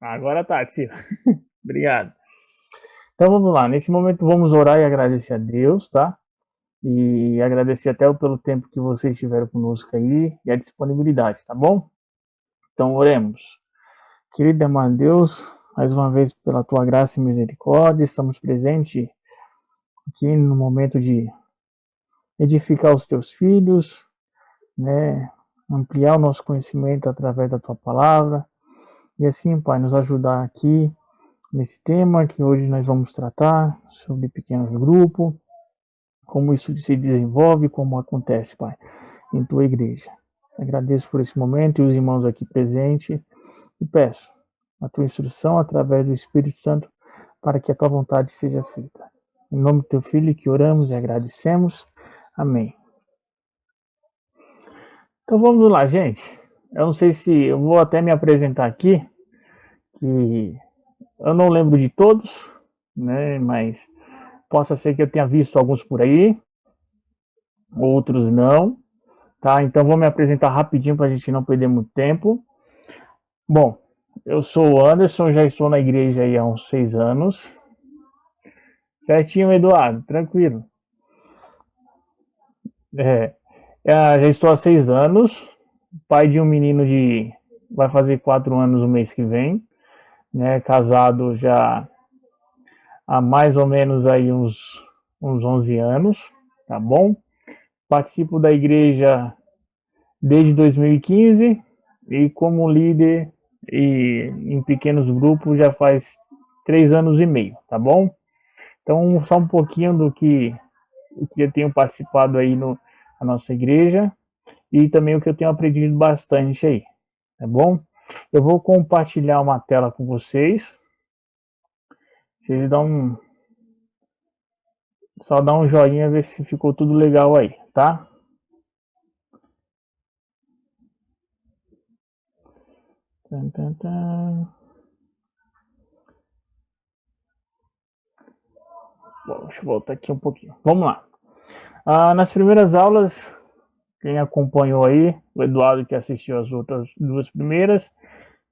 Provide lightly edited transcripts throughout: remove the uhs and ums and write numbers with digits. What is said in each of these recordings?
Agora tá, Ciro. Obrigado. Então vamos lá. Nesse momento vamos orar e agradecer a Deus, tá? E agradecer até pelo tempo que vocês tiveram conosco aí e a disponibilidade, tá bom? Então oremos. Querido e amado Deus, mais uma vez pela tua graça e misericórdia, estamos presentes aqui no momento de edificar os teus filhos, né? Ampliar o nosso conhecimento através da tua palavra. E assim, Pai, nos ajudar aqui nesse tema que hoje nós vamos tratar sobre pequenos grupos, como isso se desenvolve, como acontece, Pai, em tua igreja. Agradeço por esse momento e os irmãos aqui presentes e peço a tua instrução através do Espírito Santo para que a tua vontade seja feita. Em nome do teu Filho que oramos e agradecemos. Amém. Então vamos lá, gente. Eu não sei se eu vou até me apresentar aqui, que eu não lembro de todos, né? Mas possa ser que eu tenha visto alguns por aí, outros não, tá? Então vou me apresentar rapidinho para a gente não perder muito tempo. Bom, eu sou o Anderson, já estou na igreja aí há uns 6 anos. Certinho, Eduardo, tranquilo. Já estou há 6 anos, pai de um menino de vai fazer 4 anos o mês que vem, né? Casado já há mais ou menos aí uns 11 anos, tá bom? Participo da igreja desde 2015 e como líder e em pequenos grupos já faz 3 anos e meio, tá bom? Então, só um pouquinho do que eu tenho participado aí na nossa igreja e também o que eu tenho aprendido bastante aí, tá bom? Eu vou compartilhar uma tela com vocês. Vocês só dá um joinha, ver se ficou tudo legal aí, tá? Tan, tan, tan. Bom, deixa eu voltar aqui um pouquinho. Vamos lá. Nas primeiras aulas, quem acompanhou aí, o Eduardo que assistiu as outras 2 primeiras,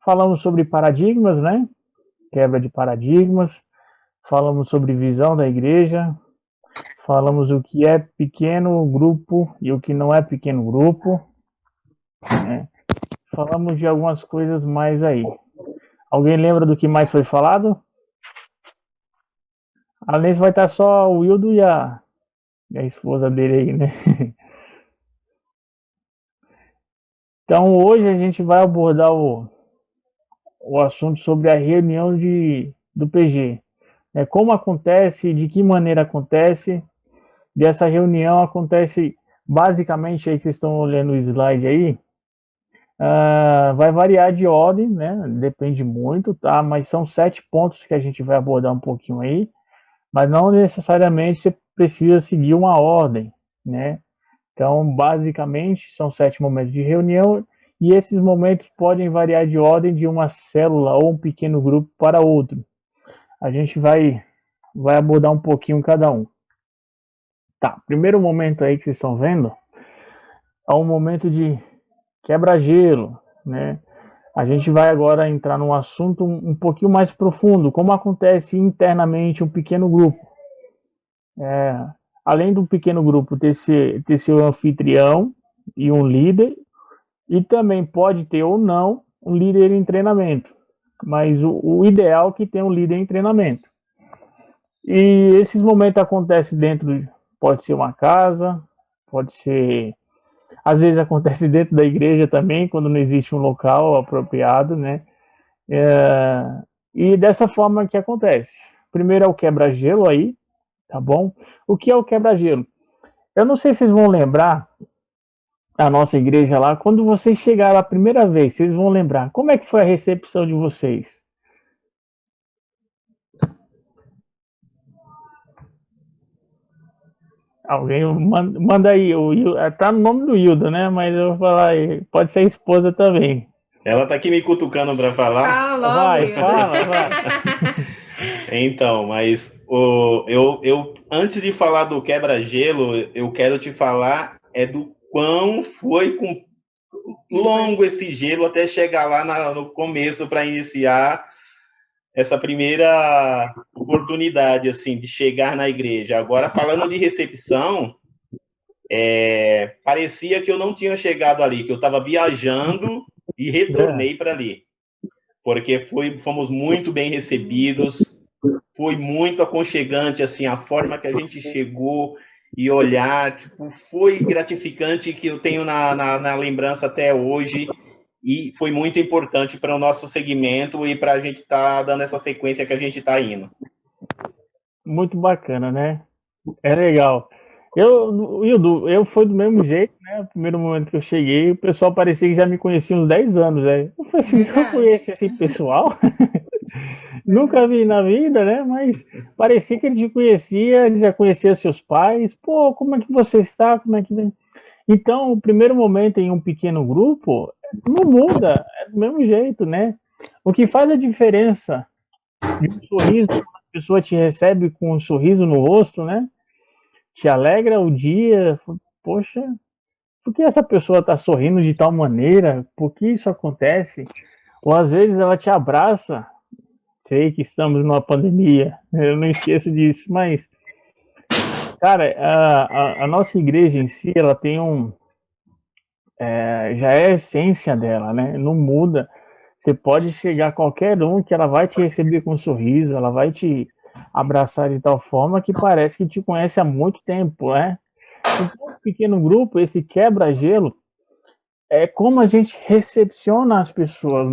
falamos sobre paradigmas, né? Quebra de paradigmas. Falamos sobre visão da igreja. Falamos o que é pequeno grupo e o que não é pequeno grupo. Né? Falamos de algumas coisas mais aí. Alguém lembra do que mais foi falado? Além vai estar só o Wildo e a esposa dele aí, né? Então hoje a gente vai abordar o assunto sobre a reunião do PG. Como acontece, de que maneira acontece. Dessa reunião acontece basicamente, aí que vocês estão olhando o slide aí, vai variar de ordem, né? Depende muito, tá? Mas são 7 pontos que a gente vai abordar um pouquinho aí, mas não necessariamente você precisa seguir uma ordem, né? Então, basicamente, são 7 momentos de reunião e esses momentos podem variar de ordem de uma célula ou um pequeno grupo para outro. A gente vai abordar um pouquinho cada um. Tá, primeiro momento aí que vocês estão vendo é um momento de quebra-gelo, né? A gente vai agora entrar num assunto um pouquinho mais profundo, como acontece internamente um pequeno grupo. Além do pequeno grupo ter seu anfitrião e um líder, e também pode ter ou não um líder em treinamento, mas o ideal é que tenha um líder em treinamento. E esses momentos acontecem pode ser uma casa, pode ser, às vezes acontece dentro da igreja também, quando não existe um local apropriado, né? E dessa forma que acontece. Primeiro é o quebra-gelo aí, tá bom? O que é o quebra-gelo? Eu não sei se vocês vão lembrar a nossa igreja lá, quando vocês chegaram a primeira vez, vocês vão lembrar, como é que foi a recepção de vocês? Alguém manda aí, tá no nome do Hilda, né? Mas eu vou falar aí, pode ser a esposa também. Ela tá aqui me cutucando para falar. Fala logo, vai. Então, mas eu antes de falar do quebra-gelo, eu quero te falar do quão foi longo esse gelo até chegar lá no começo para iniciar essa primeira oportunidade, assim, de chegar na igreja. Agora, falando de recepção, parecia que eu não tinha chegado ali, que eu estava viajando e retornei para ali, porque fomos muito bem recebidos, foi muito aconchegante, assim, a forma que a gente chegou e olhar, tipo, foi gratificante, que eu tenho na lembrança até hoje, e foi muito importante para o nosso segmento e para a gente estar dando essa sequência que a gente está indo. Muito bacana, né? É legal. Eu fui do mesmo jeito, né? O primeiro momento que eu cheguei, o pessoal parecia que já me conhecia uns 10 anos, né? Eu falei assim, eu conheço esse pessoal. Nunca vi na vida, né? Mas parecia que ele te conhecia, ele já conhecia seus pais. Pô, como é que você está? Como é que vem? Então, o primeiro momento em um pequeno grupo não muda, é do mesmo jeito, né? O que faz a diferença de um sorriso, a pessoa te recebe com um sorriso no rosto, né? Te alegra o dia. Poxa, por que essa pessoa está sorrindo de tal maneira? Por que isso acontece? Ou às vezes ela te abraça. Sei que estamos numa pandemia, eu não esqueço disso, mas, cara, a nossa igreja em si, ela tem já é a essência dela, né? Não muda. Você pode chegar a qualquer um que ela vai te receber com um sorriso, ela vai te abraçar de tal forma que parece que te conhece há muito tempo, né? Então, um pequeno grupo, esse quebra-gelo, é como a gente recepciona as pessoas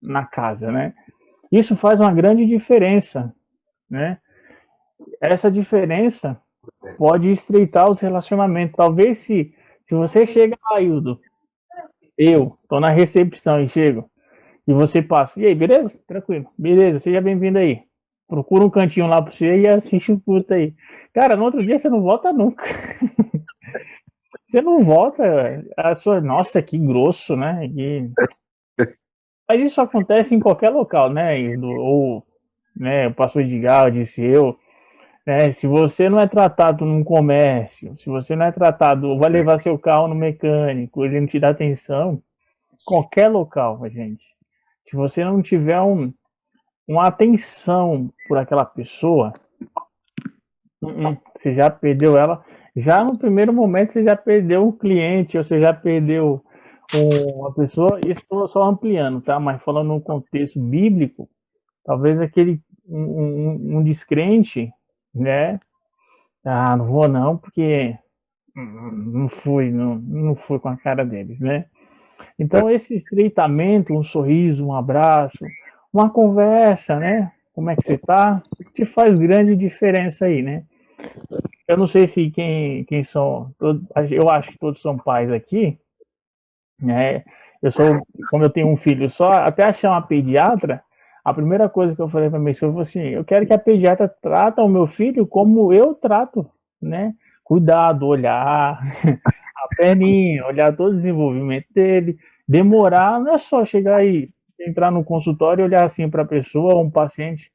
na casa, né? Isso faz uma grande diferença, né? Essa diferença pode estreitar os relacionamentos. Talvez se você chega lá, Hildo, eu tô na recepção e chego, e você passa, e aí, beleza? Tranquilo, beleza, seja bem-vindo aí. Procura um cantinho lá pra você e assiste o culto aí. Cara, no outro dia você não volta nunca. Você não volta, a sua, nossa, que grosso, né? Mas isso acontece em qualquer local, né? Ou, né, o pastor Edgar disse eu, né? Se você não é tratado num comércio, se você não é tratado, vai levar seu carro no mecânico, ele não te dá atenção, qualquer local, gente. Se você não tiver uma atenção por aquela pessoa, você já perdeu ela. Já no primeiro momento você já perdeu o cliente, ou você já perdeu uma pessoa. Isso estou só ampliando, tá? Mas falando no contexto bíblico, talvez aquele um descrente, né? Ah, não vou não, porque não fui com a cara deles, né? Então esse estreitamento, um sorriso, um abraço, uma conversa, né? Como é que você tá? Te faz grande diferença aí, né? Eu não sei se quem são, eu acho que todos são pais aqui, né? Como eu tenho um filho só, até achar uma pediatra, a primeira coisa que eu falei para minha esposa foi assim: eu quero que a pediatra trata o meu filho como eu trato, né? Cuidado, olhar a perninha, olhar todo o desenvolvimento dele. Demorar não é só chegar aí, entrar no consultório e olhar assim para a pessoa, um paciente.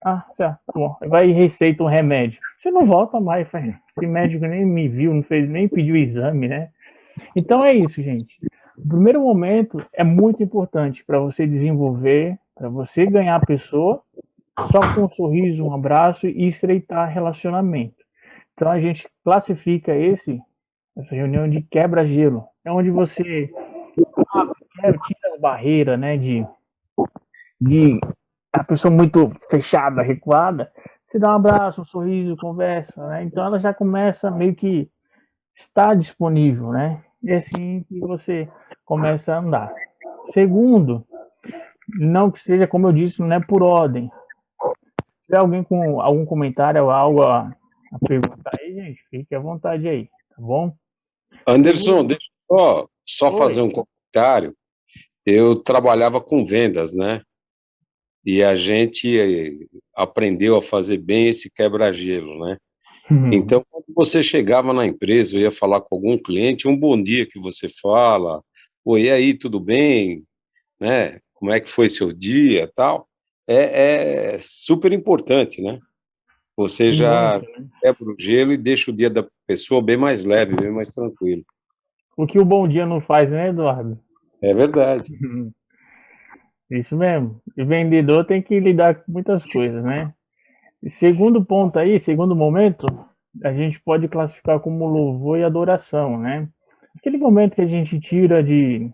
Ah, tá bom. Vai e receita um remédio. Você não volta mais, esse médico nem me viu, não fez, nem pediu exame, né? Então é isso, gente. O primeiro momento é muito importante para você desenvolver, para você ganhar a pessoa, só com um sorriso, um abraço e estreitar relacionamento. Então a gente classifica essa reunião de quebra-gelo. É onde você tira a barreira, né, de a pessoa muito fechada, recuada, você dá um abraço, um sorriso, conversa, né? Então ela já começa meio que estar disponível, né? E é assim que você começa a andar. Segundo, não que seja, como eu disse, não é por ordem. Se tiver alguém com algum comentário ou algo a perguntar aí, gente, fique à vontade aí, tá bom? Anderson, deixa eu só fazer Oi. um comentário. Eu trabalhava com vendas, né? E a gente aprendeu a fazer bem esse quebra-gelo, né? Então, quando você chegava na empresa, eu ia falar com algum cliente, um bom dia que você fala, oi, e aí, tudo bem? Né? Como é que foi seu dia, tal? É super importante, né? Você E já muito, né? quebra o gelo e deixa o dia da pessoa bem mais leve, bem mais tranquilo. O que o bom dia não faz, né, Eduardo? É verdade. Isso mesmo. E vendedor tem que lidar com muitas coisas, né? E segundo ponto aí, segundo momento, a gente pode classificar como louvor e adoração, né? Aquele momento que a gente tira de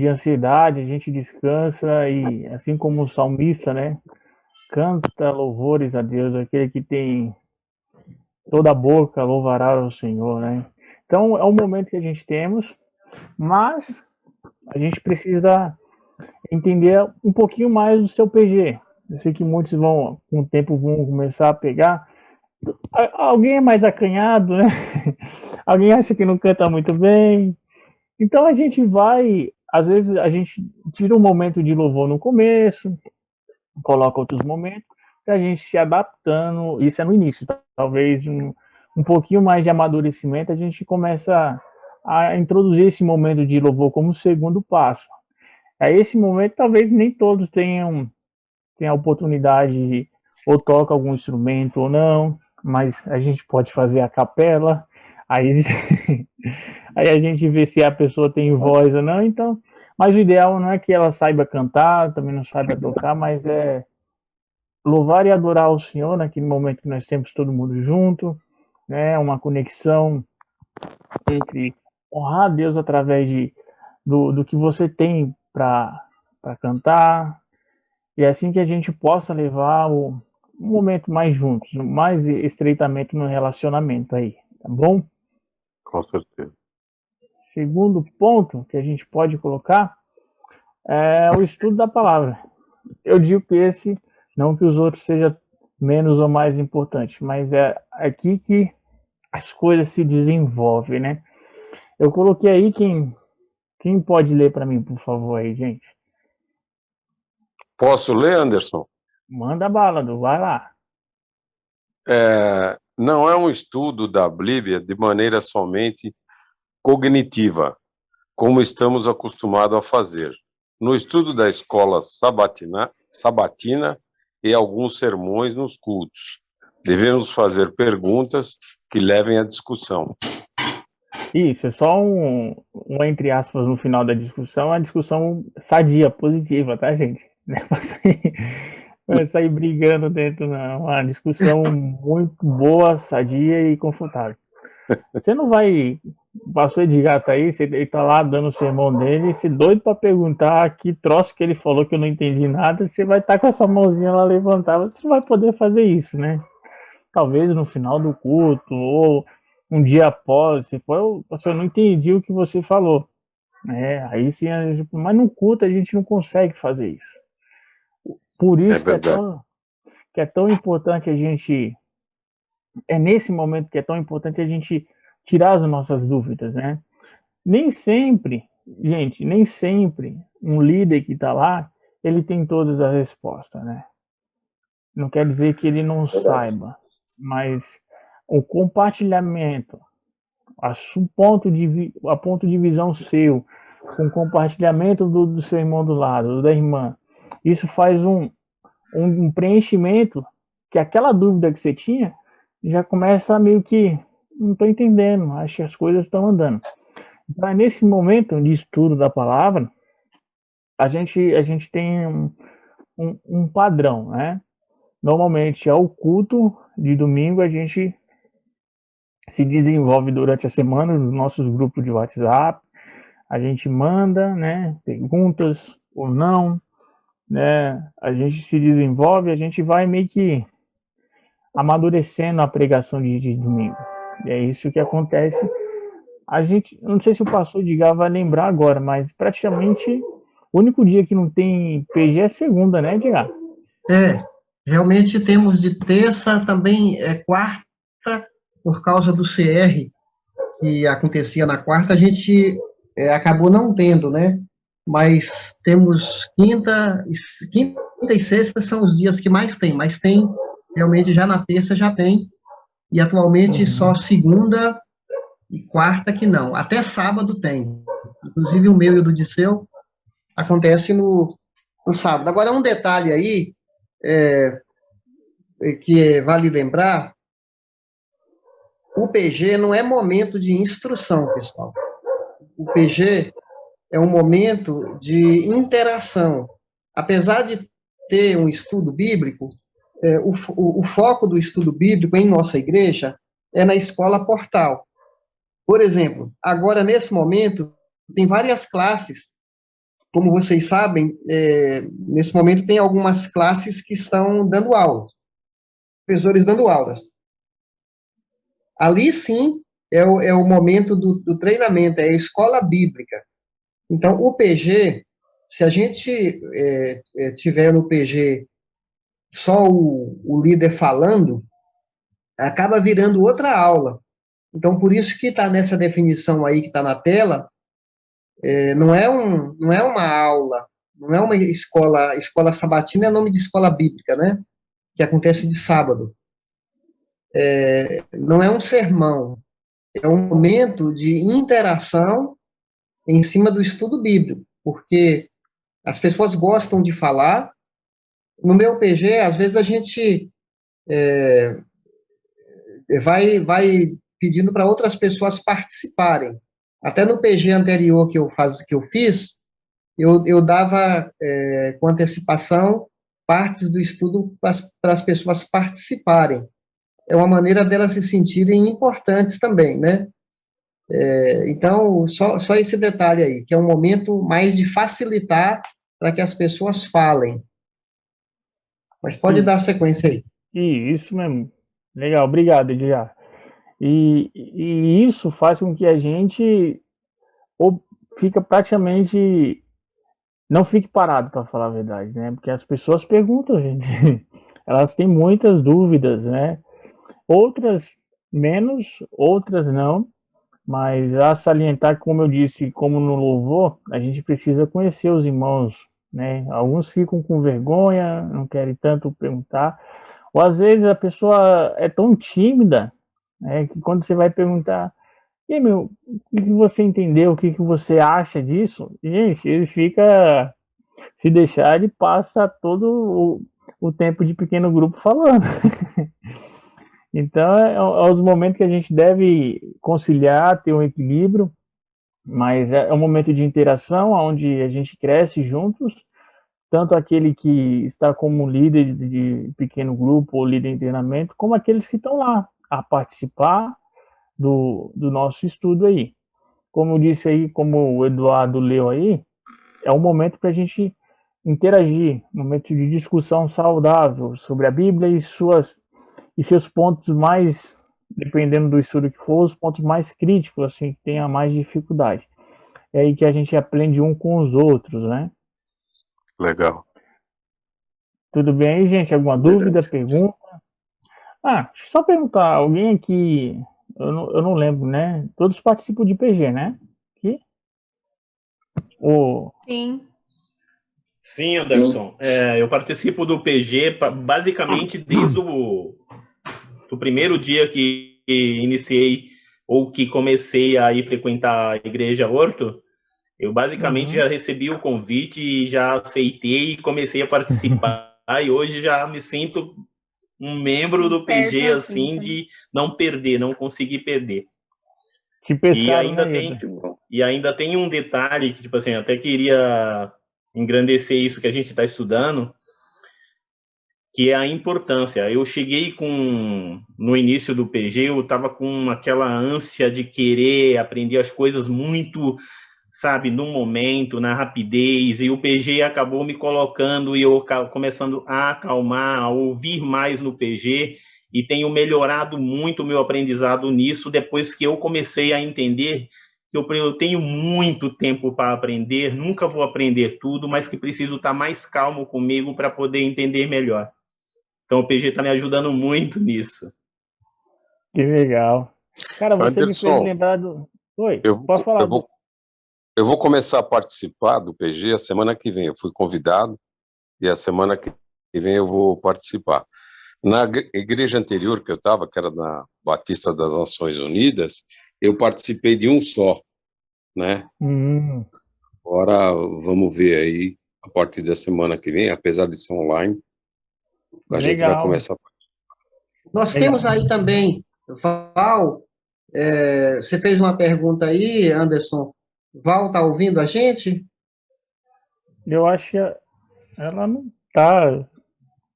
ansiedade, a gente descansa e, assim como o salmista, né? Canta louvores a Deus, aquele que tem toda a boca louvará o Senhor, né? Então é um momento que a gente temos, mas a gente precisa entender um pouquinho mais do seu PG. Eu sei que muitos vão, com o tempo, vão começar a pegar. Alguém é mais acanhado, né? Alguém acha que não canta muito bem. Então a gente vai, às vezes a gente tira um momento de louvor no começo, coloca outros momentos, para a gente se adaptando. Isso é no início, talvez um pouquinho mais de amadurecimento, a gente começa a introduzir esse momento de louvor como segundo passo. A esse momento, talvez nem todos tenham a oportunidade de ou toca algum instrumento ou não, mas a gente pode fazer a capela, aí, aí a gente vê se a pessoa tem voz ou não, então, mas o ideal não é que ela saiba cantar, também não saiba tocar, mas é louvar e adorar o Senhor naquele momento que nós temos todo mundo junto, né, uma conexão entre honrar a Deus através do que você tem para cantar, e é assim que a gente possa levar um momento mais juntos, mais estreitamente no relacionamento aí, tá bom? Com certeza. Segundo ponto que a gente pode colocar é o estudo da palavra. Eu digo que esse, não que os outros sejam menos ou mais importantes, mas é aqui que as coisas se desenvolvem, né? Eu coloquei aí quem pode ler para mim, por favor, aí, gente? Posso ler, Anderson? Manda bala, Du, vai lá. Não é um estudo da Bíblia de maneira somente cognitiva, como estamos acostumados a fazer. No estudo da escola sabatina e alguns sermões nos cultos, devemos fazer perguntas que levem à discussão. Isso, é só um entre aspas no final da discussão, uma discussão sadia, positiva, tá, gente? Não é pra sair brigando dentro, não. Uma discussão muito boa, sadia e confortável. Você não vai. O pastor Edgar tá aí, ele tá lá dando o sermão dele, se doido para perguntar que troço que ele falou que eu não entendi nada, você vai estar com a sua mãozinha lá levantada, você não vai poder fazer isso, né? Talvez no final do culto, ou um dia após, você foi, pastor, eu não entendi o que você falou. Aí sim, mas no culto a gente não consegue fazer isso. Por É isso verdade. que é tão importante a gente, é nesse momento que é tão importante a gente tirar as nossas dúvidas, né? Nem sempre, gente, nem sempre um líder que está lá, ele tem todas as respostas, né? Não quer dizer que ele não saiba, mas o compartilhamento, a ponto de visão seu, com o compartilhamento do seu irmão do lado, da irmã, isso faz um preenchimento que aquela dúvida que você tinha já começa a meio que não estou entendendo, acho que as coisas estão andando. Então, nesse momento de estudo da palavra, a gente tem um padrão, né? Normalmente, ao culto de domingo, a gente se desenvolve durante a semana nos nossos grupos de WhatsApp, a gente manda, né, perguntas ou não, né, a gente se desenvolve, a gente vai meio que amadurecendo a pregação de domingo. E é isso que acontece. A gente, não sei se o pastor Edgar vai lembrar agora, mas praticamente o único dia que não tem PG é segunda, né, Edgar? Realmente temos de terça, também quarta, por causa do CR que acontecia na quarta, a gente acabou não tendo, né? Mas temos quinta e sexta são os dias que mais tem, mas tem, realmente já na terça já tem, e atualmente só segunda e quarta que não, até sábado tem, inclusive o meu e o do Disseu acontece no sábado. Agora, um detalhe aí, que vale lembrar, o PG não é momento de instrução, pessoal. O PG é um momento de interação. Apesar de ter um estudo bíblico, o foco do estudo bíblico em nossa igreja é na escola portal. Por exemplo, agora, nesse momento, tem várias classes. Como vocês sabem, nesse momento tem algumas classes que estão dando aula, professores dando aulas. Ali, sim, é o momento do treinamento, é a escola bíblica. Então, o PG, se a gente tiver no PG só o líder falando, acaba virando outra aula. Então, por isso que está nessa definição aí que está na tela, não é uma aula, não é uma escola sabatina é nome de escola bíblica, né? Que acontece de sábado. Não é um sermão, é um momento de interação em cima do estudo bíblico, porque as pessoas gostam de falar. No meu PG, às vezes a gente vai pedindo para outras pessoas participarem. Até no PG anterior que eu fiz, eu dava com antecipação partes do estudo para as pessoas participarem. É uma maneira delas se sentirem importantes também, né? Então, só esse detalhe aí, que é um momento mais de facilitar para que as pessoas falem. Mas pode dar sequência aí. Isso mesmo. Legal, obrigado, Edgar. E isso faz com que a gente fica praticamente não fique parado, para falar a verdade, né? Porque as pessoas perguntam, gente. Elas têm muitas dúvidas, né? Outras menos, outras não. Mas a salientar, como eu disse, como no louvor, a gente precisa conhecer os irmãos, né? Alguns ficam com vergonha, não querem tanto perguntar. Ou às vezes a pessoa é tão tímida, né, que quando você vai perguntar, e aí, meu, o que você entendeu, o que você acha disso? Gente, ele fica, se deixar, ele passa todo o tempo de pequeno grupo falando. Então, é os momentos que a gente deve conciliar, ter um equilíbrio, mas é um momento de interação, onde a gente cresce juntos, tanto aquele que está como líder de pequeno grupo ou líder de treinamento, como aqueles que estão lá a participar do nosso estudo aí. Como eu disse aí, como o Eduardo leu aí, é um momento para a gente interagir, um momento de discussão saudável sobre a Bíblia e seus pontos mais, dependendo do estudo que for, os pontos mais críticos, assim, que tenha mais dificuldade. É aí que a gente aprende um com os outros, né? Legal. Tudo bem aí, gente? Alguma dúvida, pergunta? Deixa eu só perguntar, alguém aqui, eu não lembro, né? Todos participam de PG, né? Aqui? Sim. Sim, Anderson. Eu participo do PG basicamente desde o primeiro dia que iniciei ou que comecei a ir frequentar a Igreja Horto. Eu basicamente já recebi o convite e já aceitei e comecei a participar. E hoje já me sinto um membro do PG, assim, de não perder, não conseguir perder. Que pescaram, né? E ainda tem um detalhe que, tipo assim, até queria engrandecer isso que a gente está estudando, que é a importância. Eu cheguei no início do PG, eu estava com aquela ânsia de querer aprender as coisas muito, sabe, no momento, na rapidez, e o PG acabou me colocando e eu começando a acalmar, a ouvir mais no PG, e tenho melhorado muito o meu aprendizado nisso depois que eu comecei a entender que eu tenho muito tempo para aprender, nunca vou aprender tudo, mas que preciso estar mais calmo comigo para poder entender melhor. Então o PG está me ajudando muito nisso. Que legal. Cara, você Anderson, me fez lembrar do... Oi, pode falar. Eu vou começar a participar do PG a semana que vem. Eu fui convidado e a semana que vem eu vou participar. Na igreja anterior que eu estava, que era na Batista das Nações Unidas, eu participei de um só, né? Agora vamos ver aí, a partir da semana que vem, apesar de ser online, a gente vai começar a participar. Nós temos aí também, Val, você fez uma pergunta aí, Anderson, Val tá ouvindo a gente? Eu acho que ela não tá.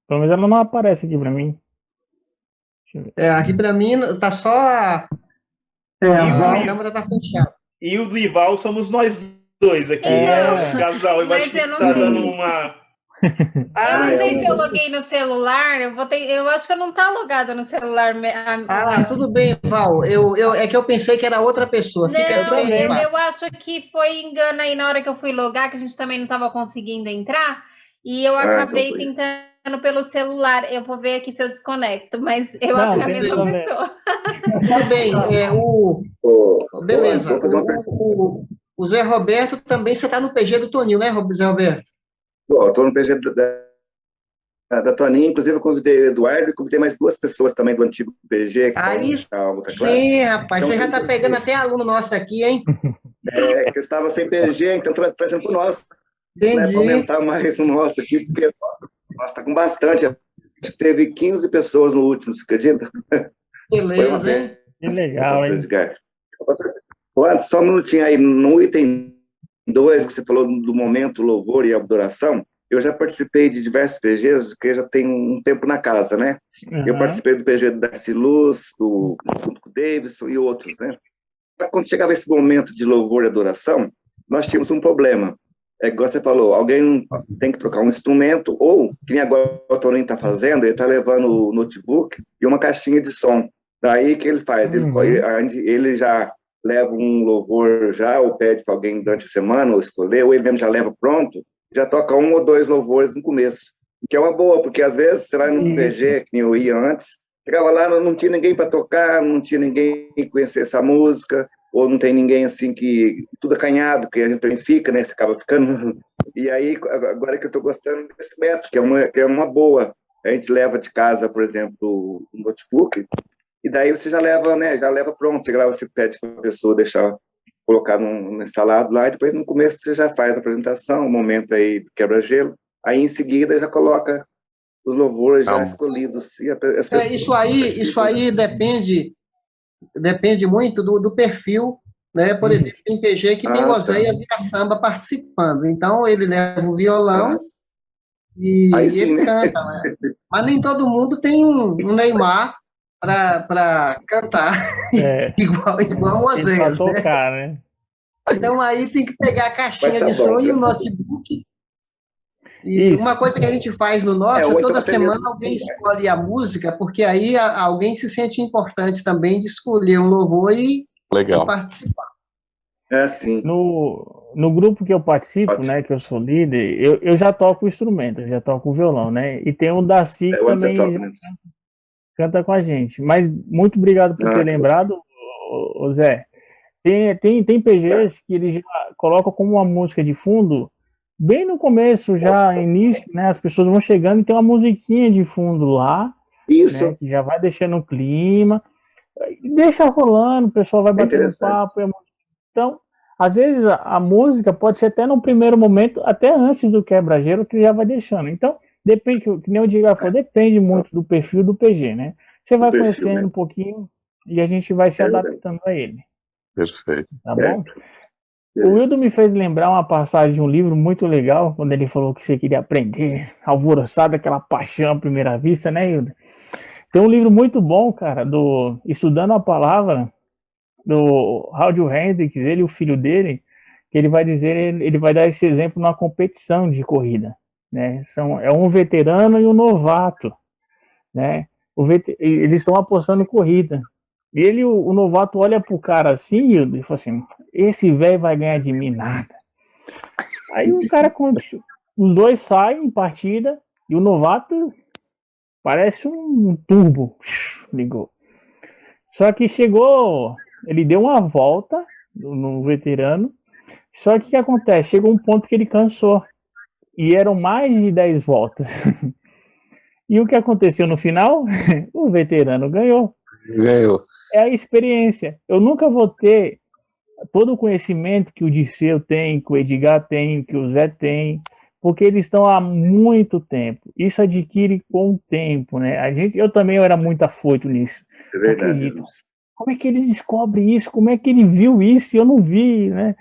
Pelo menos ela não aparece aqui pra mim. Deixa eu ver. Aqui para mim tá só a câmera tá fechada. E o do Ival somos nós dois aqui, Então, casal. Eu acho mas que eu não tá sei. dando uma. Eu não sei se eu loguei no celular. Eu acho que eu não tá logado no celular. Tudo bem, Val. É que eu pensei que era outra pessoa. Fica Não, bem, Val. eu acho que foi engano aí na hora que eu fui logar, que a gente também não estava conseguindo entrar. E eu acabei então foi isso. tentando pelo celular. Eu vou ver aqui se eu desconecto, mas eu Não, acho que é a tem mesma problema. pessoa. Tudo bem. Beleza. Vamos fazer uma pergunta. O Zé Roberto também, você está no PG do Toninho, né, Zé Roberto? Estou no PG da Toninha, inclusive eu convidei o Eduardo e convidei mais 2 pessoas também do antigo PG, que Aí estão na outra classe. sim, rapaz, Então, você já sempre- está pegando até aluno nosso aqui, hein? que estavam sem PG, então trazendo para o nosso, né, para Entendi. aumentar mais o nosso aqui, porque nossa, está com bastante. A gente teve 15 pessoas no último, você acredita? Foi uma Beleza, hein? Que legal, hein? Edgar. Antes, só um minutinho aí, no item 2, que você falou do momento louvor e adoração, eu já participei de diversos PGs, que já tem um tempo na casa, né? Eu Uhum. participei do PG do Darcy Luz, junto com o Davidson e outros, né? Quando chegava esse momento de louvor e adoração, nós tínhamos um problema. É igual você falou, alguém tem que trocar um instrumento, ou, que nem agora o Toninho está fazendo, ele está levando o notebook e uma caixinha de som. Daí, o que ele faz? Ele já leva um louvor já, ou pede para alguém durante a semana, ou escolher, ou ele mesmo já leva pronto, já toca 1 ou 2 louvores no começo. Que é uma boa, porque às vezes você vai num PG, que nem eu ia antes, chegava lá, não tinha ninguém para tocar, não tinha ninguém que conhecer essa música, ou não tem ninguém assim que tudo acanhado, que a gente também fica, né? Você acaba ficando. E aí, agora que eu estou gostando desse método, que é uma boa. A gente leva de casa, por exemplo, um notebook, e daí você já leva, né? Já leva pronto. Chega lá, você pede para a pessoa deixar colocar no instalado lá, e depois no começo você já faz a apresentação, o momento aí do quebra-gelo, aí em seguida já coloca os louvores já escolhidos. E as pessoas Isso aí depende muito do perfil, né? Por exemplo, tem PG que tem Oséias e caçamba participando. Então, ele leva o violão e ele canta, né? Mas nem todo mundo tem um Neymar para cantar igual o Oséias, Pra tocar, né? Então, aí tem que pegar a caixinha de som e o notebook. E uma coisa que a gente faz no nosso, toda semana alguém escolhe a música, porque aí alguém se sente importante também de escolher um louvor e participar. É assim. No grupo que eu participo, né, que eu sou líder, eu já toco o instrumento, eu já toco o violão, né? E tem o Darcy que também canta com a gente. Mas muito obrigado por ter lembrado, Zé. Tem PGs que ele já coloca como uma música de fundo, bem no começo, já início, né? As pessoas vão chegando e tem uma musiquinha de fundo lá, isso, né, que já vai deixando o clima, deixa rolando, o pessoal vai batendo papo. Então, às vezes a música pode ser até no primeiro momento, até antes do quebra-gelo, que já vai deixando. Então, depende, que nem o Diego falou, depende muito do perfil do PG, né? Você vai conhecendo um pouquinho e a gente vai se adaptando a ele. Perfeito. Tá bom? O Wildo me fez lembrar uma passagem de um livro muito legal, quando ele falou que você queria aprender, alvoroçado, aquela paixão à primeira vista, né, Wildo? Tem um livro muito bom, cara, do Estudando a Palavra, do Howard Hendricks, ele e o filho dele, que ele vai dizer, ele vai dar esse exemplo numa competição de corrida, né? É um veterano e um novato, né? Eles estão apostando em corrida. E ele, o novato, olha pro cara assim e fala assim: esse velho vai ganhar de mim nada. Aí o cara, os dois saem em partida e o novato parece um turbo. Ligou. Só que chegou, ele deu uma volta no veterano. Só que o que acontece? Chegou um ponto que ele cansou. E eram mais de 10 voltas. E o que aconteceu no final? O veterano ganhou. É a experiência. Eu nunca vou ter todo o conhecimento que o Dirceu tem, que o Edgar tem, que o Zé tem, porque eles estão há muito tempo. Isso adquire com o tempo, né? Eu também era muito afoito nisso. É verdade. Como é que ele descobre isso? Como é que ele viu isso? Eu não vi, né?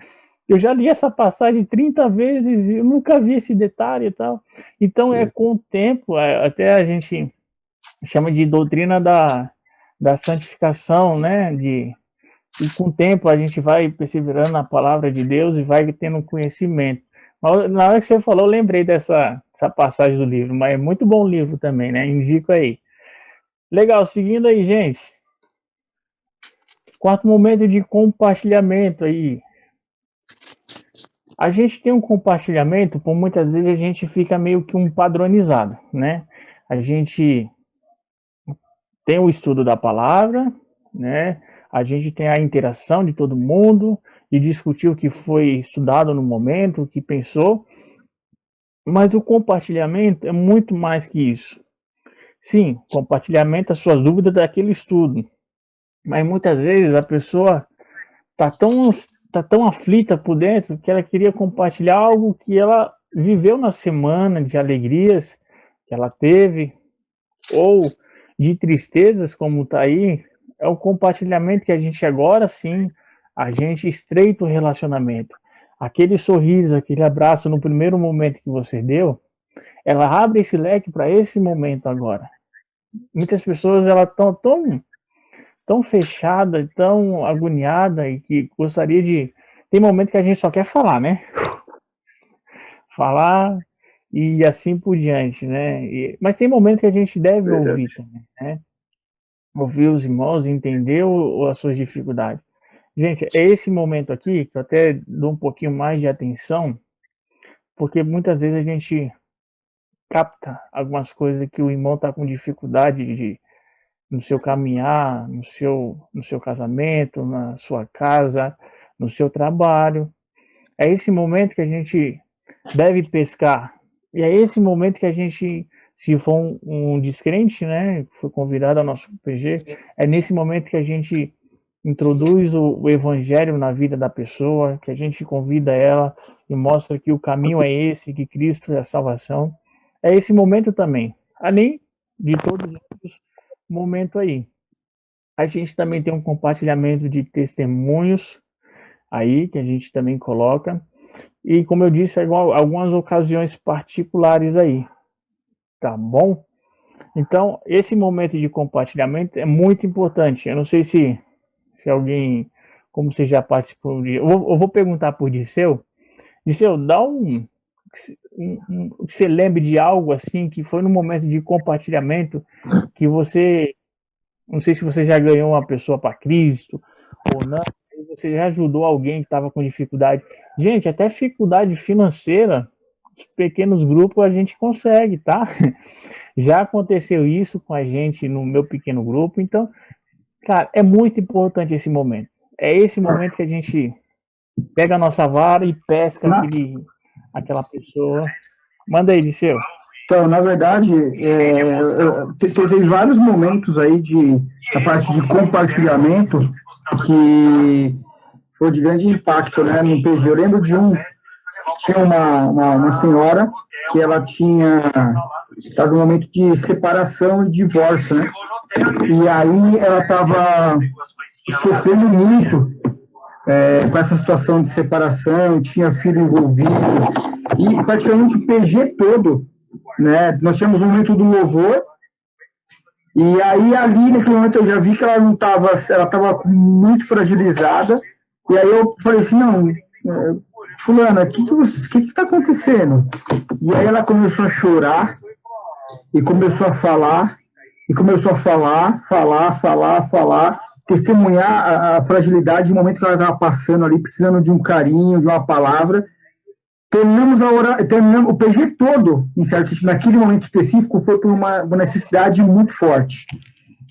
eu já li essa passagem 30 vezes e eu nunca vi esse detalhe e tal. Então, com o tempo, até a gente chama de doutrina da santificação, né? E com o tempo a gente vai perseverando na palavra de Deus e vai tendo conhecimento. Mas, na hora que você falou, eu lembrei dessa passagem do livro, mas é muito bom o livro também, né? Indico aí. Legal, seguindo aí, gente. Quarto momento de compartilhamento aí. A gente tem um compartilhamento, por muitas vezes a gente fica meio que um padronizado, né? A gente tem o estudo da palavra, né? A gente tem a interação de todo mundo e discutir o que foi estudado no momento, o que pensou, mas o compartilhamento é muito mais que isso. Sim, compartilhamento das suas dúvidas daquele estudo, mas muitas vezes a pessoa tá tão aflita por dentro que ela queria compartilhar algo que ela viveu na semana, de alegrias que ela teve, ou de tristezas, como está aí. É o compartilhamento que a gente agora sim, a gente estreita o relacionamento. Aquele sorriso, aquele abraço no primeiro momento que você deu, ela abre esse leque para esse momento agora. Muitas pessoas elas estão tão fechada, tão agoniada e que gostaria de... Tem momento que a gente só quer falar, né? Falar e assim por diante, né? Mas tem momento que a gente deve ouvir também, né? Ouvir os irmãos, entender as suas dificuldades. Gente, é esse momento aqui que eu até dou um pouquinho mais de atenção, porque muitas vezes a gente capta algumas coisas que o irmão está com dificuldade no seu caminhar, no seu casamento, na sua casa, no seu trabalho. É esse momento que a gente deve pescar. E é esse momento que a gente, se for um descrente, né, foi convidado ao nosso PG, é nesse momento que a gente introduz o evangelho na vida da pessoa, que a gente convida ela e mostra que o caminho é esse, que Cristo é a salvação. É esse momento também, além de todos os outros momentos aí. A gente também tem um compartilhamento de testemunhos aí, que a gente também coloca. E, como eu disse, algumas ocasiões particulares aí. Tá bom? Então, esse momento de compartilhamento é muito importante. Eu não sei se alguém, como você já participou, eu vou perguntar por Disseu. Disseu, dá que você lembre de algo assim, que foi no momento de compartilhamento, que você, não sei se você já ganhou uma pessoa para Cristo ou não, você já ajudou alguém que estava com dificuldade. Gente, até dificuldade financeira, os pequenos grupos a gente consegue, tá? Já aconteceu isso com a gente no meu pequeno grupo, então, cara, é muito importante esse momento. É esse momento que a gente pega a nossa vara e pesca aquela pessoa. Manda aí, Liceu. Então, na verdade, teve vários momentos aí da parte de compartilhamento que foi de grande impacto, né, no PG. Eu lembro tinha uma senhora que ela estava no momento de separação e divórcio, né, e aí ela estava sofrendo muito com essa situação de separação, tinha filho envolvido, e praticamente o PG todo, né, nós tínhamos um momento do louvor, e aí ali naquele momento eu já vi que ela estava muito fragilizada, e aí eu falei assim, não, fulana, o que está acontecendo? E aí ela começou a chorar, e começou a falar, falar, testemunhar a fragilidade, o momento que ela estava passando ali, precisando de um carinho, de uma palavra. Terminamos o PG todo, em certo sentido, naquele momento específico, foi por uma necessidade muito forte.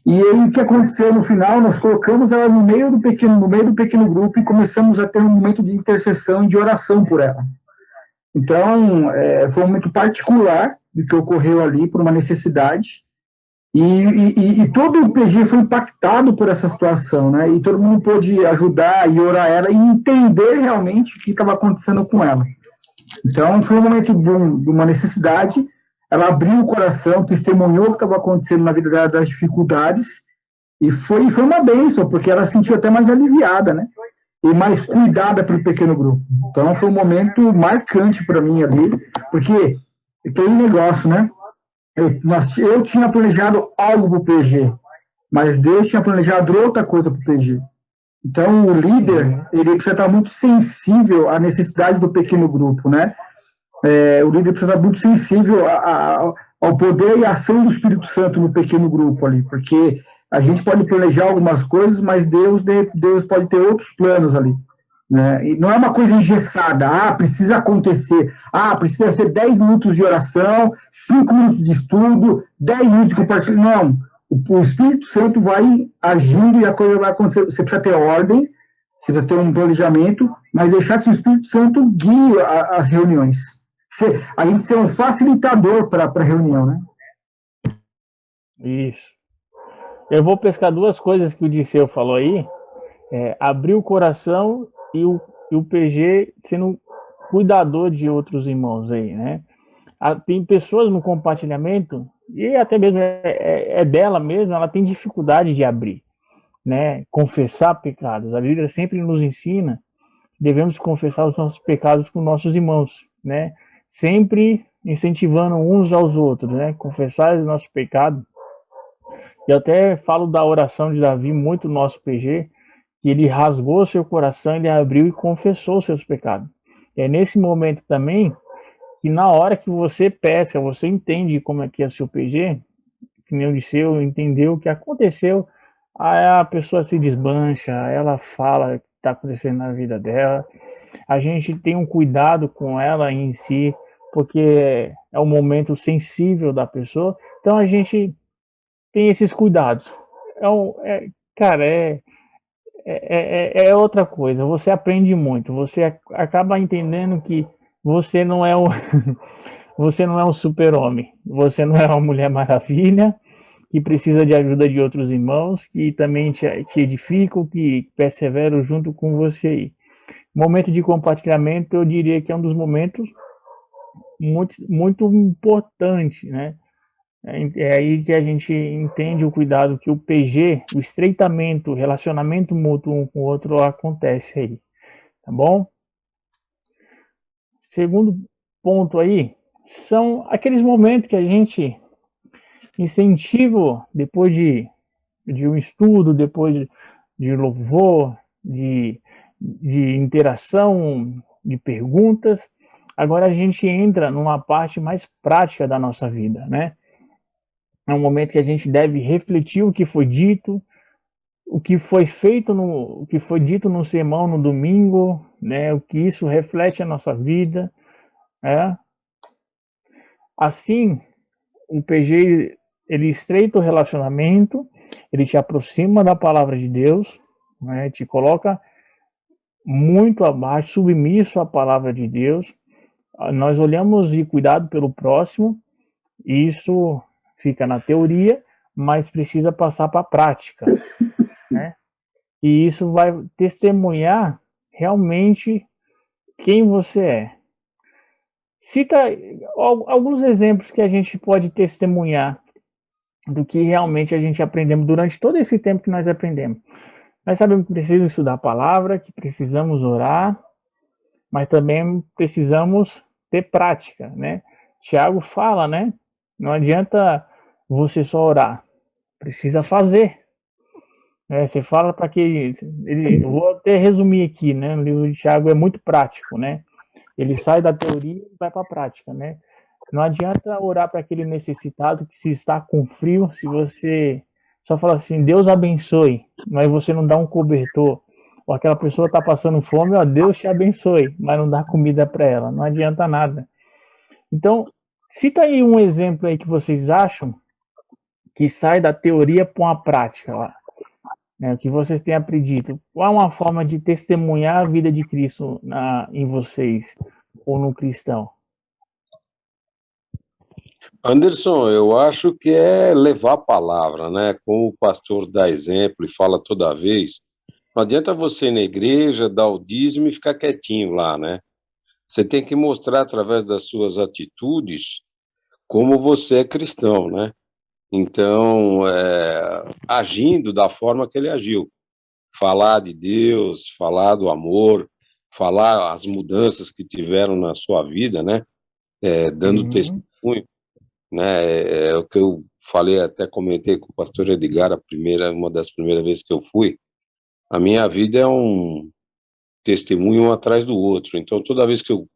E aí, o que aconteceu no final? Nós colocamos ela no meio do pequeno grupo e começamos a ter um momento de intercessão e de oração por ela. Então, foi um momento particular do que ocorreu ali, por uma necessidade, e todo o PG foi impactado por essa situação, né? E todo mundo pôde ajudar e orar ela e entender realmente o que estava acontecendo com ela. Então, foi um momento de uma necessidade, ela abriu o coração, testemunhou o que estava acontecendo na vida dela, das dificuldades, e foi uma bênção, porque ela se sentiu até mais aliviada, né? e mais cuidada pelo pequeno grupo. Então, foi um momento marcante para mim ali, porque tem um negócio, né? Eu tinha planejado algo para o PG, mas Deus tinha planejado outra coisa para o PG. Então, o líder, ele precisa estar muito sensível à necessidade do pequeno grupo, né? O líder precisa estar muito sensível ao poder e à ação do Espírito Santo no pequeno grupo ali, porque a gente pode planejar algumas coisas, mas Deus pode ter outros planos ali. Né? E não é uma coisa engessada, precisa acontecer, precisa ser 10 minutos de oração, 5 minutos de estudo, 10 minutos de compartilhamento. Não, o Espírito Santo vai agindo e a coisa vai acontecer. Você precisa ter ordem, você precisa ter um planejamento, mas deixar que o Espírito Santo guie as reuniões. A gente ser um facilitador para a reunião, né? Isso. Eu vou pescar duas coisas que o Disseu falou aí. Abrir o coração e o PG sendo cuidador de outros irmãos aí, né? Tem pessoas no compartilhamento, e até mesmo dela mesma, ela tem dificuldade de abrir, né? Confessar pecados. A Bíblia sempre nos ensina que devemos confessar os nossos pecados com nossos irmãos, né? Sempre incentivando uns aos outros, né? Confessar os nossos pecados. Eu até falo da oração de Davi, muito no nosso PG, que ele rasgou seu coração, ele abriu e confessou seus pecados. É nesse momento também que na hora que você pesca, você entende como é que é seu PG, que nem o Liceu entendeu o que aconteceu, aí a pessoa se desmancha, ela fala o que está acontecendo na vida dela, a gente tem um cuidado com ela em si, porque é um momento sensível da pessoa, então a gente tem esses cuidados. Cara, é outra coisa, você aprende muito, você acaba entendendo que você não é você não é um super-homem, você não é uma Mulher Maravilha, que precisa de ajuda de outros irmãos, que também te edificam, que perseveram junto com você aí. Momento de compartilhamento, eu diria que é um dos momentos muito, muito importante, né? É aí que a gente entende o cuidado que o PG, o estreitamento, o relacionamento mútuo um com o outro acontece aí, tá bom? Segundo ponto aí, são aqueles momentos que a gente incentiva depois de um estudo, depois de louvor, de interação, de perguntas. Agora a gente entra numa parte mais prática da nossa vida, né? É um momento que a gente deve refletir o que foi dito, o que foi feito, o que foi dito no sermão no domingo, né? O que isso reflete a nossa vida, né? Assim, o PG ele estreita o relacionamento, ele te aproxima da palavra de Deus, né? Te coloca muito abaixo, submisso à palavra de Deus. Nós olhamos e cuidado pelo próximo, e isso fica na teoria, mas precisa passar para a prática, né? E isso vai testemunhar realmente quem você é. Cita alguns exemplos que a gente pode testemunhar do que realmente a gente aprendemos durante todo esse tempo que nós aprendemos. Nós sabemos que precisamos estudar a palavra, que precisamos orar, mas também precisamos ter prática, né? Tiago fala, né? Não adianta você só orar, precisa fazer. Você fala para que eu vou até resumir aqui, né? O livro de Tiago é muito prático, né? Ele sai da teoria e vai para a prática, né? Não adianta orar para aquele necessitado que se está com frio, se você só fala assim, Deus abençoe, mas você não dá um cobertor, ou aquela pessoa está passando fome, ó, Deus te abençoe, mas não dá comida para ela, não adianta nada. Então, cita aí um exemplo aí que vocês acham que sai da teoria para uma prática lá, né? O que vocês têm aprendido. Qual é uma forma de testemunhar a vida de Cristo em vocês, ou no cristão? Anderson, eu acho que é levar a palavra, né? Como o pastor dá exemplo e fala toda vez, não adianta você ir na igreja, dar o dízimo e ficar quietinho lá, né? Você tem que mostrar através das suas atitudes como você é cristão, né? Então, agindo da forma que ele agiu. falar de Deus, falar do amor, falar as mudanças que tiveram na sua vida, né? Dando testemunho, né? É o que eu falei, até comentei com o pastor Edgar, uma das primeiras vezes que eu fui. A minha vida é um testemunho um atrás do outro. Então, toda vez que eu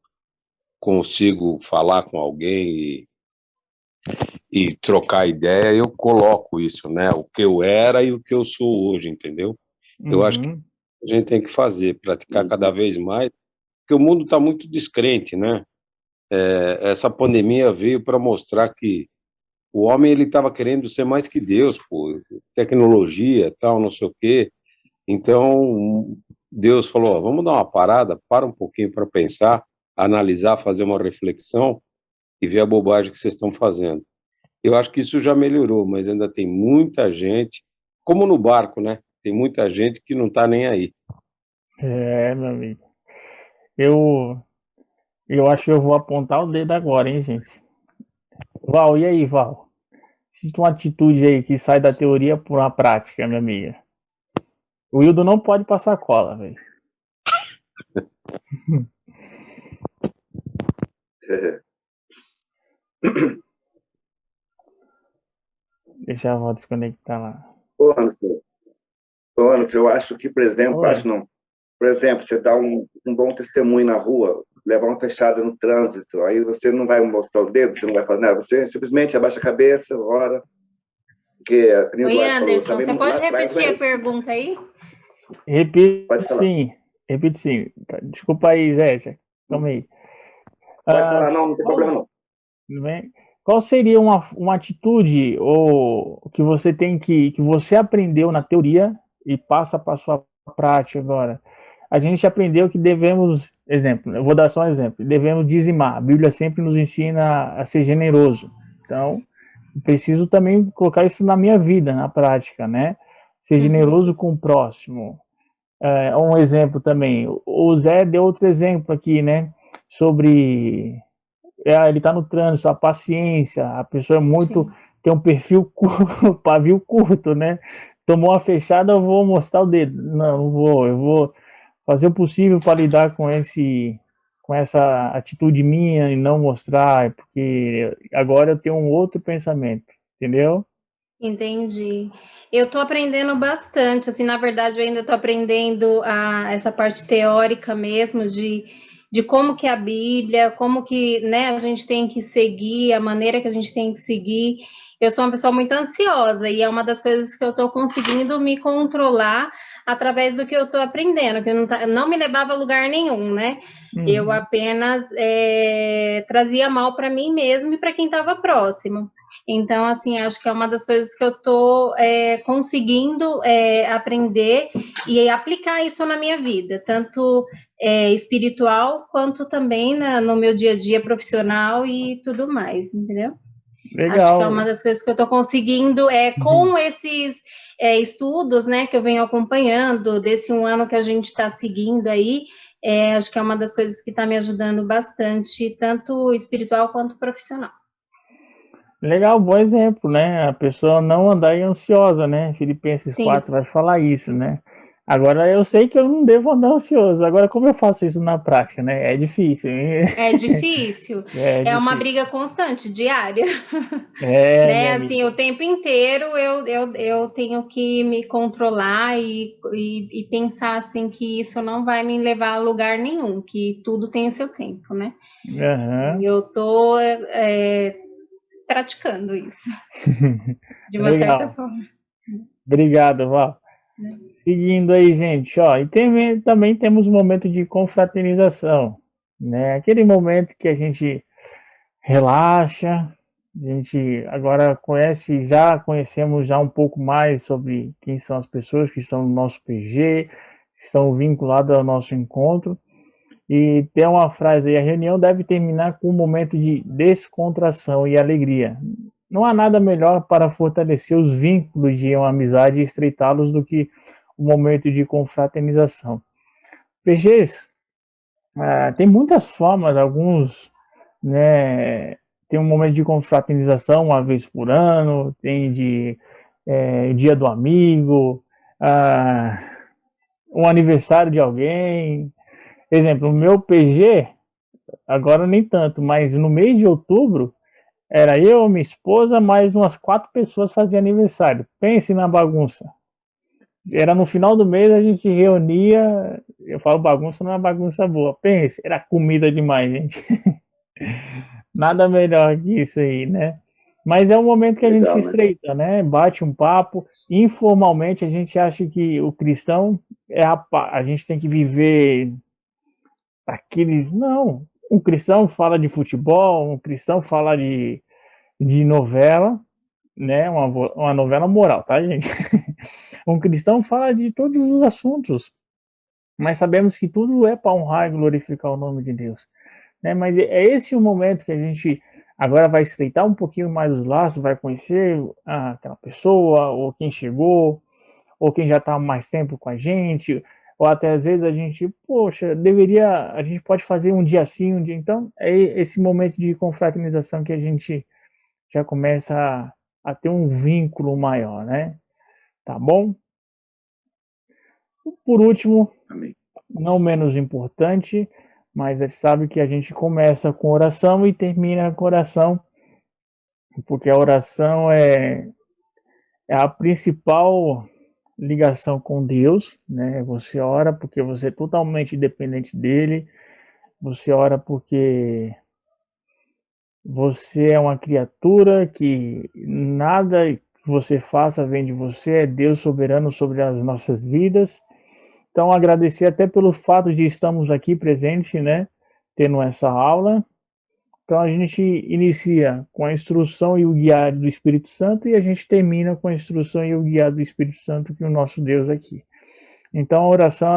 consigo falar com alguém e trocar ideia, eu coloco isso, né? O que eu era e o que eu sou hoje, entendeu? Eu acho que a gente tem que fazer, praticar cada vez mais, porque o mundo está muito descrente, né? Essa pandemia veio para mostrar que o homem ele estava querendo ser mais que Deus, pô, tecnologia, tal, não sei o quê. Então Deus falou: ó, vamos dar uma parada, para um pouquinho para pensar, analisar, fazer uma reflexão e ver a bobagem que vocês estão fazendo. Eu acho que isso já melhorou, mas ainda tem muita gente, como no barco, né? Tem muita gente que não está nem aí. Meu amigo. Eu acho que eu vou apontar o dedo agora, hein, gente? Val, e aí, Val? Cita uma atitude aí que sai da teoria para uma prática, minha amiga. O Wildo não pode passar cola, velho. Deixa a Val desconectar lá. Anderson, eu acho que, por exemplo, por exemplo, você dá um bom testemunho na rua, levar uma fechada no trânsito, aí você não vai mostrar o dedo, você não vai fazer nada, você simplesmente abaixa a cabeça, ora. Porque, Oi, Anderson, você pode repetir a pergunta aí? Repito sim. Desculpa aí, Zé. Calma aí. Pode falar, não tem problema não. Qual seria uma atitude ou que você tem que você aprendeu na teoria e passa para a sua prática agora? A gente aprendeu que devemos, exemplo, eu vou dar só um exemplo, devemos dizimar. A Bíblia sempre nos ensina a ser generoso. Então, preciso também colocar isso na minha vida, na prática, né? Ser generoso com o próximo. Um exemplo também, o Zé deu outro exemplo aqui, né? Sobre ele tá no trânsito, a paciência, a pessoa tem um pavio curto, né? Tomou uma fechada, eu vou mostrar o dedo. Não vou, eu vou fazer o possível para lidar com essa atitude minha e não mostrar, porque agora eu tenho um outro pensamento, entendeu? Entendi. Eu tô aprendendo bastante, assim, na verdade eu ainda tô aprendendo essa parte teórica mesmo de como que é a Bíblia, como que, né, a gente tem que seguir, a maneira que a gente tem que seguir. Eu sou uma pessoa muito ansiosa e é uma das coisas que eu tô conseguindo me controlar através do que eu tô aprendendo, que não me levava a lugar nenhum, né? Eu apenas trazia mal para mim mesmo e para quem estava próximo. Então, assim, acho que é uma das coisas que eu estou conseguindo aprender e aplicar isso na minha vida, tanto espiritual quanto também no meu dia a dia profissional e tudo mais, entendeu? Legal. Acho que é uma das coisas que eu estou conseguindo com esses estudos, né, que eu venho acompanhando, desse um ano que a gente está seguindo aí, acho que é uma das coisas que está me ajudando bastante, tanto espiritual quanto profissional. Legal, bom exemplo, né? A pessoa não andar ansiosa, né? Filipenses 4 vai falar isso, né? Agora, eu sei que eu não devo andar ansioso. Agora, como eu faço isso na prática, né? É difícil. É difícil. É uma briga constante, diária. Né? Assim, o tempo inteiro eu tenho que me controlar e pensar assim que isso não vai me levar a lugar nenhum, que tudo tem o seu tempo, né? E eu tô praticando isso. De uma certa forma. Obrigado, Val. Seguindo aí, gente, ó, e também temos um momento de confraternização, né? Aquele momento que a gente relaxa, a gente agora conhecemos já um pouco mais sobre quem são as pessoas que estão no nosso PG, que estão vinculadas ao nosso encontro. E tem uma frase aí: a reunião deve terminar com um momento de descontração e alegria. Não há nada melhor para fortalecer os vínculos de uma amizade e estreitá-los do que o momento de confraternização. PGs, tem muitas formas, alguns, né, tem um momento de confraternização uma vez por ano, tem dia do amigo, um aniversário de alguém. Exemplo, o meu PG, agora nem tanto, mas no mês de outubro, era eu, minha esposa, mais umas 4 pessoas faziam aniversário. Pense na bagunça. Era no final do mês, a gente reunia, eu falo bagunça, não é uma bagunça boa. Pense, era comida demais, gente. Nada melhor que isso aí, né? Mas é um momento que a gente Legal, né? estreita, né? Bate um papo. Informalmente, a gente acha que o cristão a gente tem que viver aqueles. Não. Um cristão fala de futebol, um cristão fala de novela, né? Uma novela moral, tá, gente? Um cristão fala de todos os assuntos, mas sabemos que tudo é para honrar e glorificar o nome de Deus, né? Mas é esse o momento que a gente agora vai estreitar um pouquinho mais os laços, vai conhecer aquela pessoa, ou quem chegou, ou quem já está há mais tempo com a gente, ou até às vezes a gente, poxa, a gente pode fazer um dia assim, um dia. Então, é esse momento de confraternização que a gente já começa a ter um vínculo maior, né? Tá bom? Por último, Amém. não menos importante, mas a gente sabe que a gente começa com oração e termina com oração, porque a oração é a principal ligação com Deus, né? Você ora porque você é totalmente dependente dele, você ora porque você é uma criatura que nada que você faça vem de você, é Deus soberano sobre as nossas vidas. Então, agradecer até pelo fato de estarmos aqui presentes, né? Tendo essa aula. Então, a gente inicia com a instrução e o guiado do Espírito Santo e a gente termina com a instrução e o guiado do Espírito Santo, que é o nosso Deus aqui. Então, a oração,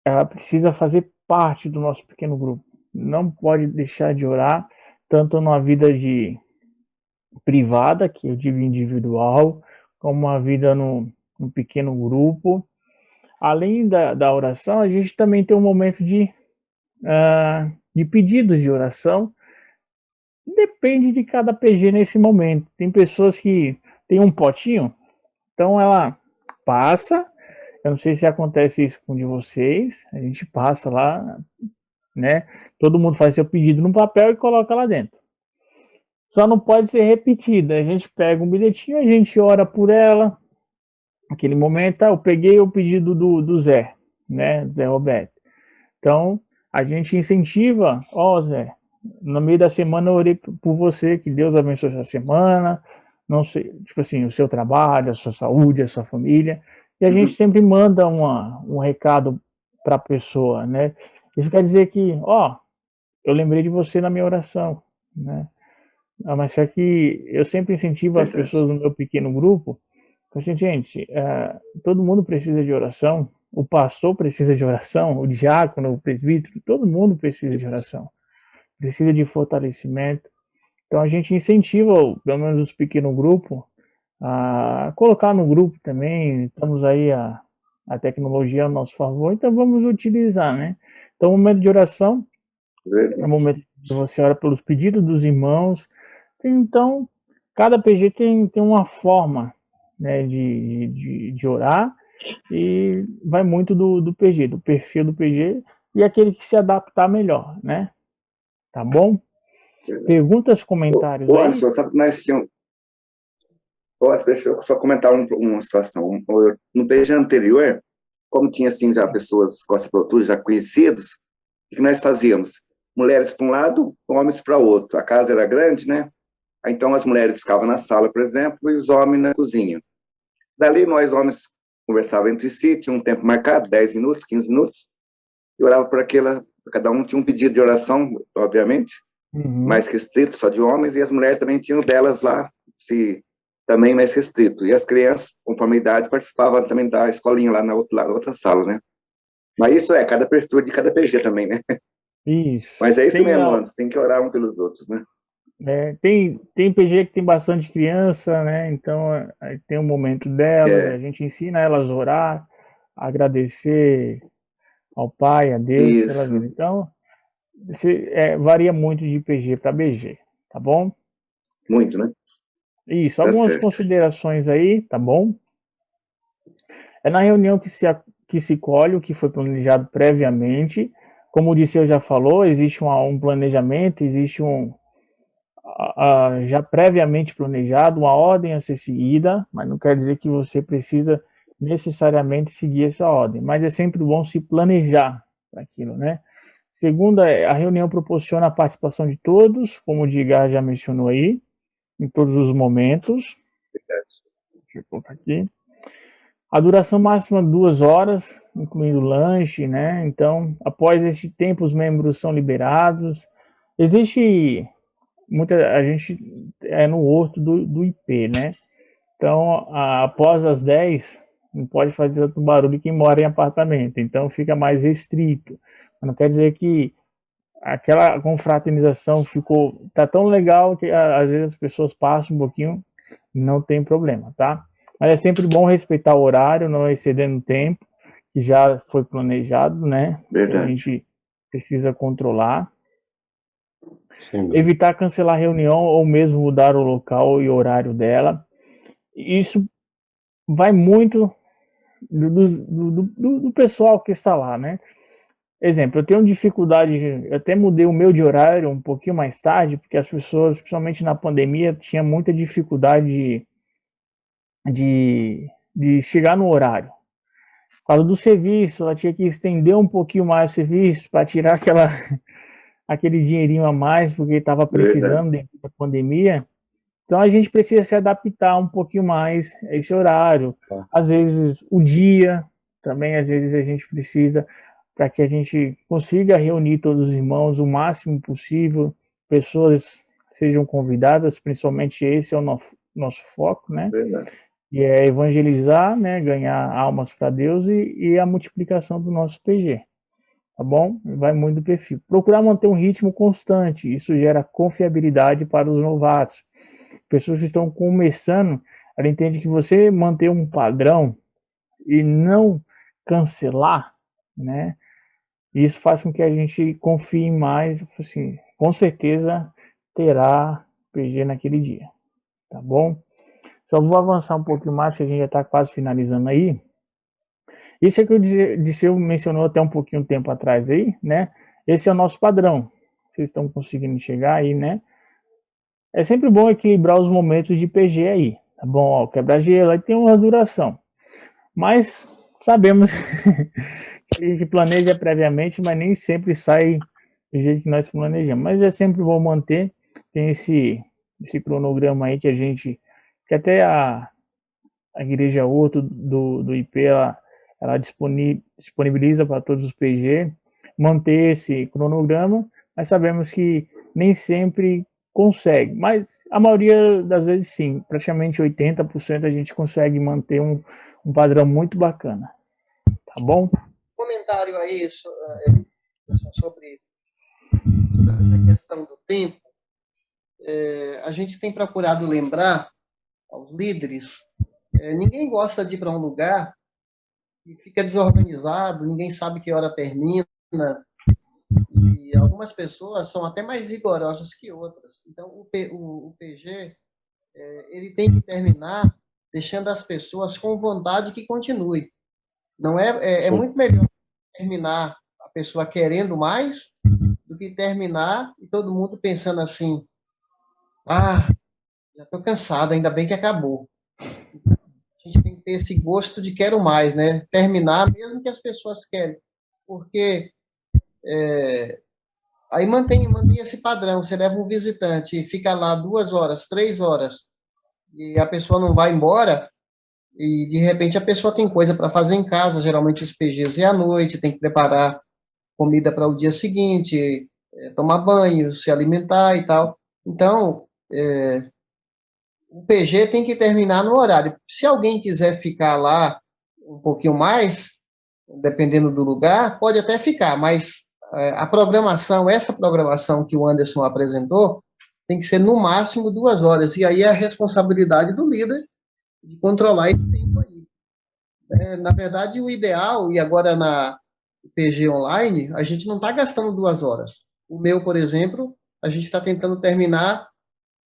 ela precisa fazer parte do nosso pequeno grupo. Não pode deixar de orar, tanto na vida privada, que eu digo individual, como a vida no pequeno grupo. Além da oração, a gente também tem um momento de pedidos de oração. Depende de cada PG nesse momento. Tem pessoas que tem um potinho, então ela passa. Eu não sei se acontece isso com um de vocês. A gente passa lá, né? Todo mundo faz seu pedido no papel e coloca lá dentro. Só não pode ser repetida. A gente pega um bilhetinho, a gente ora por ela. Naquele momento, eu peguei o pedido do Zé, né? Zé Roberto. Então, a gente incentiva, Zé, no meio da semana eu orei por você, que Deus abençoe essa semana, não sei, tipo assim, o seu trabalho, a sua saúde, a sua família, e a gente sempre manda um recado para a pessoa, né? Isso quer dizer que, eu lembrei de você na minha oração, né? Mas só que eu sempre incentivo as pessoas no meu pequeno grupo, assim, gente, todo mundo precisa de oração, o pastor precisa de oração, o diácono, o presbítero, todo mundo precisa de oração, precisa de fortalecimento. Então a gente incentiva, pelo menos os pequenos grupos, a colocar no grupo também. Estamos aí a tecnologia a nosso favor, então vamos utilizar, né? Então o momento de oração é o momento que você ora pelos pedidos dos irmãos. Então, cada PG tem uma forma, né, de orar, e vai muito do PG, do perfil do PG, e aquele que se adaptar melhor, né? Tá bom? Perguntas, comentários aí? Anderson, sabe que nós tínhamos... Deixa eu só comentar uma situação. No PG anterior, como tinha assim já pessoas com essa produtos já conhecidos, o que nós fazíamos? Mulheres para um lado, homens para o outro. A casa era grande, né? Então as mulheres ficavam na sala, por exemplo, e os homens na cozinha. Dali nós homens conversávamos entre si, tinha um tempo marcado, 10 minutos, 15 minutos, e orava por aquela, cada um tinha um pedido de oração, obviamente, mais restrito, só de homens, e as mulheres também tinham delas lá, também mais restrito. E as crianças, conforme a idade, participavam também da escolinha lá na outra sala, né? Mas isso cada perfil de cada PG também, né? Isso. Mas é isso mesmo, Anderson, tem que orar um pelos outros, né? Tem PG que tem bastante criança, né? Então tem um momento delas, a gente ensina elas a orar, a agradecer ao Pai, a Deus pela vida. Então, varia muito de PG para BG, tá bom? Muito, né? Isso, algumas considerações aí, tá bom? É na reunião que que se colhe o que foi planejado previamente. Como o Disseu já falou, existe um planejamento, existe já previamente planejado, uma ordem a ser seguida, mas não quer dizer que você precisa necessariamente seguir essa ordem, mas é sempre bom se planejar para aquilo, né? Segunda, a reunião proporciona a participação de todos, como o Edgar já mencionou aí, em todos os momentos. Deixa eu colocar aqui. A duração máxima 2 horas, incluindo lanche, né? Então, após este tempo, os membros são liberados. Existe a gente é no horto do IP, né? Então, após as 10, não pode fazer tanto barulho quem mora em apartamento. Então, fica mais restrito. Mas não quer dizer que aquela confraternização tá tão legal que às vezes as pessoas passam um pouquinho, não tem problema, tá? Mas é sempre bom respeitar o horário, não excedendo o tempo que já foi planejado, né? Verdade. Então a gente precisa controlar. Sim. Evitar cancelar a reunião ou mesmo mudar o local e horário dela. Isso vai muito do pessoal que está lá, né? Exemplo, eu tenho dificuldade, eu até mudei o meu de horário um pouquinho mais tarde, porque as pessoas, principalmente na pandemia, tinham muita dificuldade de chegar no horário. Por causa do serviço, ela tinha que estender um pouquinho mais o serviço para tirar aquele dinheirinho a mais, porque estava precisando dentro da pandemia. Então a gente precisa se adaptar um pouquinho mais a esse horário. Às vezes o dia, também às vezes a gente precisa, para que a gente consiga reunir todos os irmãos o máximo possível, pessoas sejam convidadas, principalmente esse é o nosso foco, né? Verdade. E é evangelizar, né, ganhar almas para Deus e a multiplicação do nosso PG, tá bom? Vai muito do perfil. Procurar manter um ritmo constante, isso gera confiabilidade para os novatos. Pessoas que estão começando, ela entende que você manter um padrão e não cancelar, né, isso faz com que a gente confie mais, assim, com certeza terá PG naquele dia, tá bom? Só vou avançar um pouquinho mais, que a gente já está quase finalizando aí. Isso é que o Disseu mencionou até um pouquinho tempo atrás aí, né? Esse é o nosso padrão. Vocês estão conseguindo chegar aí, né? É sempre bom equilibrar os momentos de PG aí, tá bom? Ó, quebra-gelo aí tem uma duração. Mas sabemos que planeja previamente, mas nem sempre sai do jeito que nós planejamos. Mas é sempre bom manter, tem esse cronograma aí que até a igreja outro do IP, ela disponibiliza para todos os PG, manter esse cronograma, mas sabemos que nem sempre consegue, mas a maioria das vezes sim, praticamente 80% a gente consegue manter um padrão muito bacana, tá bom? Comentário aí sobre essa questão do tempo, a gente tem procurado lembrar aos líderes, ninguém gosta de ir para um lugar e fica desorganizado, ninguém sabe que hora termina, e algumas pessoas são até mais rigorosas que outras. Então, o PG, ele tem que terminar deixando as pessoas com vontade que continue. Não é muito melhor terminar a pessoa querendo mais do que terminar e todo mundo pensando assim, já estou cansado, ainda bem que acabou. A gente tem que ter esse gosto de quero mais, né? Terminar, mesmo que as pessoas querem. Porque aí mantém esse padrão. Você leva um visitante e fica lá 2 horas, 3 horas, e a pessoa não vai embora, e de repente a pessoa tem coisa para fazer em casa, geralmente os PGs é à noite, tem que preparar comida para o dia seguinte, tomar banho, se alimentar e tal. Então, o PG tem que terminar no horário. Se alguém quiser ficar lá um pouquinho mais, dependendo do lugar, pode até ficar, mas essa programação que o Anderson apresentou, tem que ser no máximo 2 horas, e aí é a responsabilidade do líder de controlar esse tempo aí. Na verdade, o ideal, e agora na PG online, a gente não está gastando 2 horas. O meu, por exemplo, a gente está tentando terminar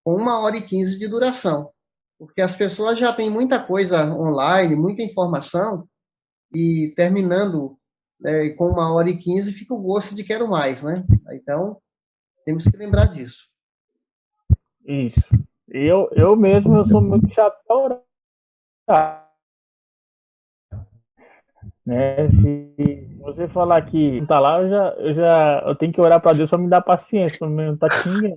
com 1h15 de duração, porque as pessoas já têm muita coisa online, muita informação, e terminando com 1h15 fica o gosto de quero mais, né? Então, temos que lembrar disso. Isso. Eu mesmo, eu sou muito chato para orar. Né? Se você falar que não tá lá, eu tenho que orar para Deus para me dar paciência, para não estar xingando.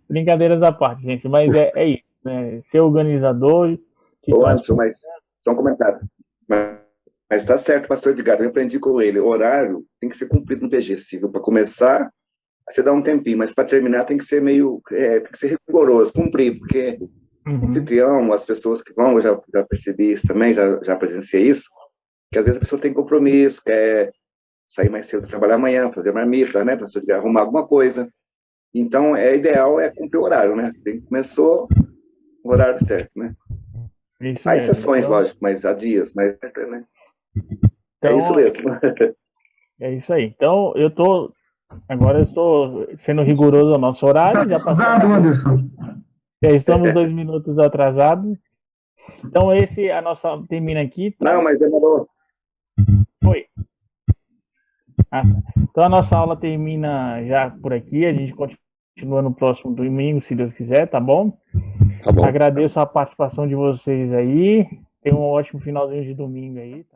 Brincadeiras à parte, gente, mas é isso, né? Ser organizador que Ô, traz. Anderson, mas só um comentário. Mas tá certo, pastor Edgar, eu aprendi com ele. O horário tem que ser cumprido no PG Civil. Para começar, você dá um tempinho, mas para terminar tem que ser tem que ser rigoroso, cumprir, porque o anfitrião, as pessoas que vão, eu já percebi isso também, já presenciei isso, que às vezes a pessoa tem compromisso, quer sair mais cedo, trabalhar amanhã, fazer marmita, né, para arrumar alguma coisa. Então, ideal é cumprir o horário, né? Começou o horário certo, né? Isso Há mesmo. exceções, Então, lógico, mas há dias, né? Então, É isso mesmo. É isso aí. Então, agora eu estou sendo rigoroso ao nosso horário, já Atrasado, Anderson. Já estamos 2 minutos atrasados. Então, a nossa termina aqui. Tá? Não, mas demorou. Foi. Tá. Então, a nossa aula termina já por aqui. A gente continua no próximo domingo, se Deus quiser, tá bom? Tá bom. Agradeço a participação de vocês aí. Tenham um ótimo finalzinho de domingo aí. Tá?